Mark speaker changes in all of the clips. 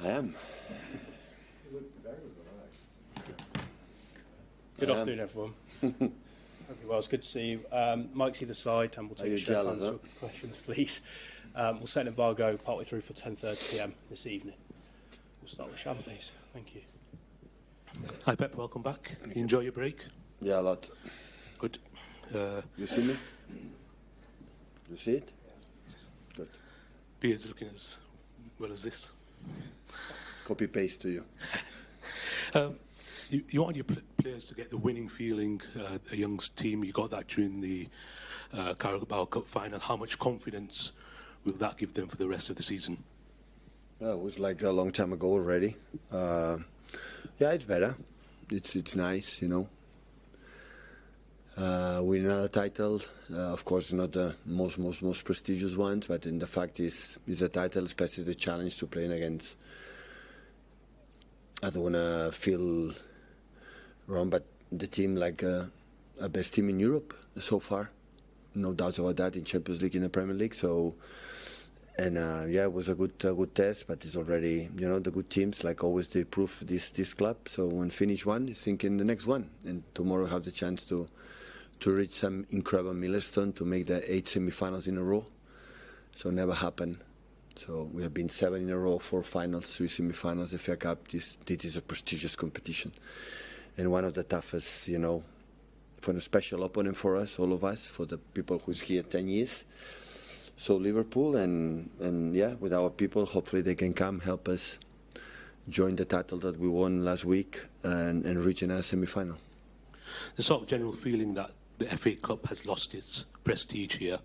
Speaker 1: I am.
Speaker 2: You look very relaxed.
Speaker 3: Good afternoon, everyone. Hope you're well. It's good to see you. Mike's either side, and we'll take Stefan's for questions, please. We'll set an embargo partway through for 10:30 p.m. this evening. We'll start with Sham, please. Thank you.
Speaker 4: Hi, Pep. Welcome back. You enjoy your break?
Speaker 1: Yeah, a lot.
Speaker 4: Good.
Speaker 1: You see me? You see it? Good.
Speaker 4: Beard's looking as well as this.
Speaker 1: Copy paste to you.
Speaker 4: You want your players to get the winning feeling, a young team. You got that during the Carabao Cup final. How much confidence will that give them for the rest of the season?
Speaker 1: Well, it was like a long time ago already. Yeah, it's better. It's nice, you know. Winning another title, of course, not the most prestigious ones, but in the fact is a title, especially the challenge to playing against. I don't want to feel wrong, but the team like a best team in Europe so far, no doubts about that, in Champions League, in the Premier League. So, and yeah, it was a good test, but it's already, you know, the good teams like always they prove this club. So when finish one, is thinking the next one, and tomorrow have the chance to reach some incredible milestone to make the 8 semi-finals in a row. So never happened. So we have been 7 in a row, 4 finals, 3 semi-finals, the FA Cup. This is a prestigious competition, and one of the toughest, you know, for a special opponent for us, all of us, for the people who's here 10 years. So Liverpool, and yeah, with our people, hopefully they can come help us join the title that we won last week and reach another semi-final.
Speaker 4: The sort of general feeling that the FA Cup has lost its prestige here.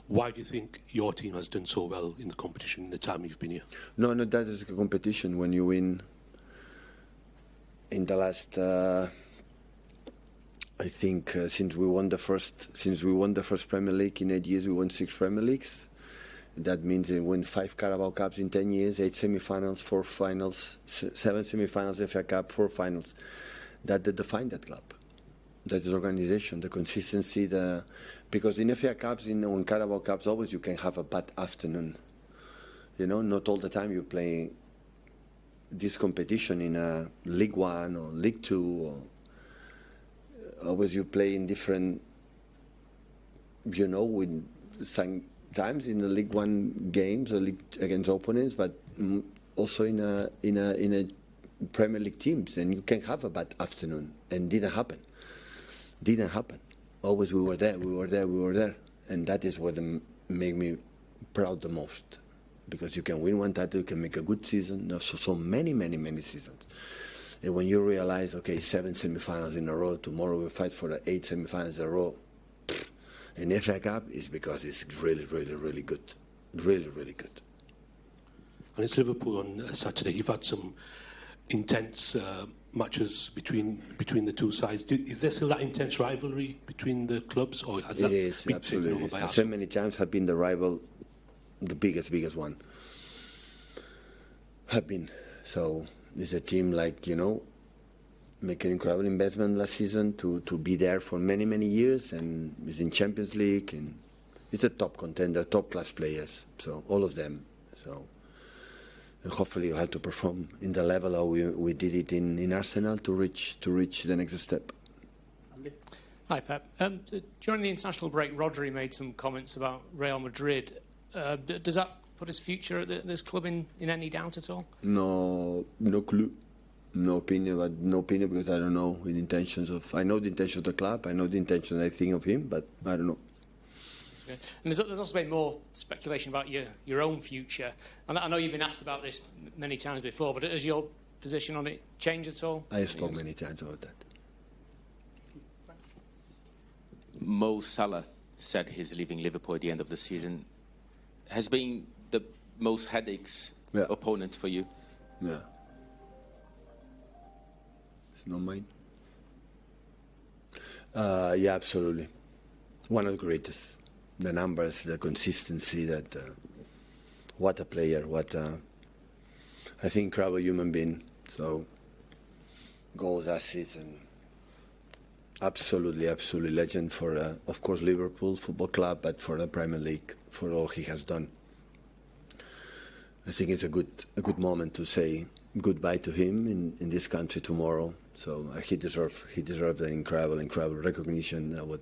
Speaker 4: Why do you think your team has done so well in the competition in the time you've been here? No,
Speaker 1: that is a competition. When you win in the last, I think since we won the first Premier League in 8 years, we won 6 Premier Leagues. That means we win 5 Carabao Cups in 10 years, 8 semi-finals, 4 finals, 7 semi-finals, FA Cup, 4 finals. That define that club. That is organization, the consistency, because in FA Cups, in Carabao Cups, always you can have a bad afternoon. You know, not all the time you play this competition in a League One or League Two. Or always you play in different, you know, with sometimes in the League One games or league against opponents, but also in a Premier League teams, and you can have a bad afternoon, and didn't happen. Always we were there, and that is what made me proud the most, because you can win one title, you can make a good season, so many seasons. And when you realize, okay, 7 semi-finals in a row, tomorrow we'll fight for the 8 semi-finals in a row, and FA Cup is because it's really good, really good.
Speaker 4: And it's Liverpool on Saturday. You've had some intense matches between the two sides. Is there still that intense rivalry between the clubs, or has that been taken over by Arsenal?
Speaker 1: So many times have been the rival, the biggest one. Have been. So it's a team like, you know, make an incredible investment last season to be there for many years, and is in Champions League, and it's a top contender, top class players. So all of them. So. And hopefully you have to perform in the level how we did it in Arsenal to reach the next step.
Speaker 5: Hi, Pep. During the international break, Rodri made some comments about Real Madrid. Does that put his future at this club in any doubt at all?
Speaker 1: No clue. No opinion because I don't know the intentions of. I know the intention of the club. I know the intention I think of him, but I don't know.
Speaker 5: And there's also been more speculation about your own future. And I know you've been asked about this many times before, but has your position on it changed at all?
Speaker 1: I spoke many times about that.
Speaker 6: Mo Salah said he's leaving Liverpool at the end of the season. Has been the most headaches opponent for you?
Speaker 1: Yeah. It's not mine. Yeah, absolutely. One of the greatest. The numbers, the consistency, that what a player, I think incredible human being. So goals, assists, and absolutely legend for, of course, Liverpool Football Club, but for the Premier League, for all he has done. I think it's a good moment to say goodbye to him in this country tomorrow. So he deserves an incredible recognition what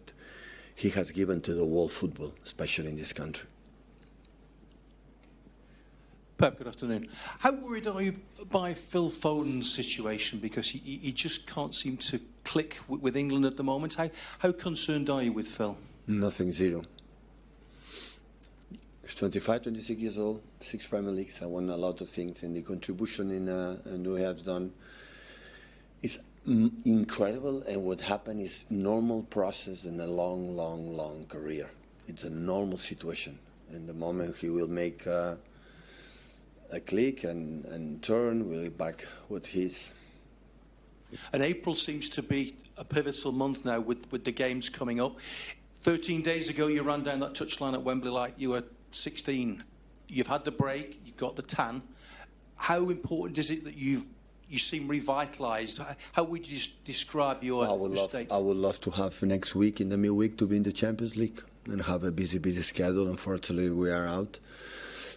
Speaker 1: he has given to the world football, especially in this country.
Speaker 7: Pep, good afternoon. How worried are you by Phil Foden's situation? Because he just can't seem to click with England at the moment. How concerned are you with Phil?
Speaker 1: Nothing, zero. He's 25, 26 years old, 6 Premier Leagues. I won a lot of things, and the contribution in we have done is incredible. And what happened is normal process in a long career. It's a normal situation. And the moment he will make a click and turn, we'll be back with his.
Speaker 7: And April seems to be a pivotal month now with the games coming up. 13 days ago, you ran down that touchline at Wembley like you were 16. You've had the break, you've got the tan. How important is it that you seem revitalised? How would you describe your state?
Speaker 1: I would love to have next week, in the midweek, to be in the Champions League and have a busy schedule. Unfortunately, we are out.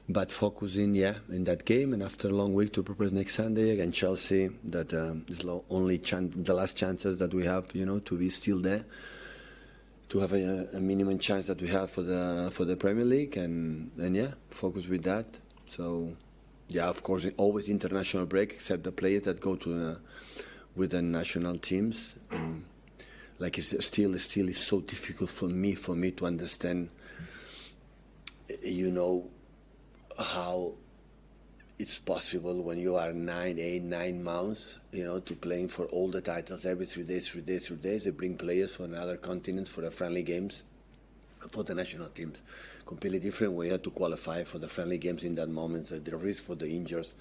Speaker 1: But focusing, in that game, and after a long week to prepare next Sunday against Chelsea, that is the last chances that we have, to be still there, to have a minimum chance that we have for the Premier League, and focus with that. So, of course, always international break, except the players that go to with the national teams. Like it's still is so difficult for me to understand, how it's possible when you are 9 months, to playing for all the titles every 3 days. They bring players from other continents for the friendly games, for the national teams. Completely different. We had to qualify for the friendly games in that moment. So the risk for the injuries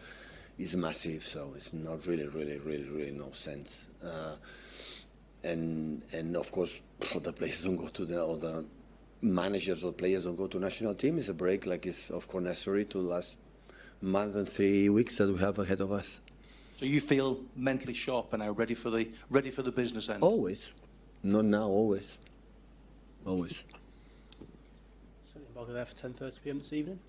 Speaker 1: is massive. So it's not really no sense. And of course, for the players don't go to the managers or players don't go to national team. It's a break, like it's of course necessary to last month and 3 weeks that we have ahead of us.
Speaker 7: So you feel mentally sharp and now ready for the business end?
Speaker 1: Always, not now. Always.
Speaker 3: Certainly, I'll go there for 10:30 p.m. this evening.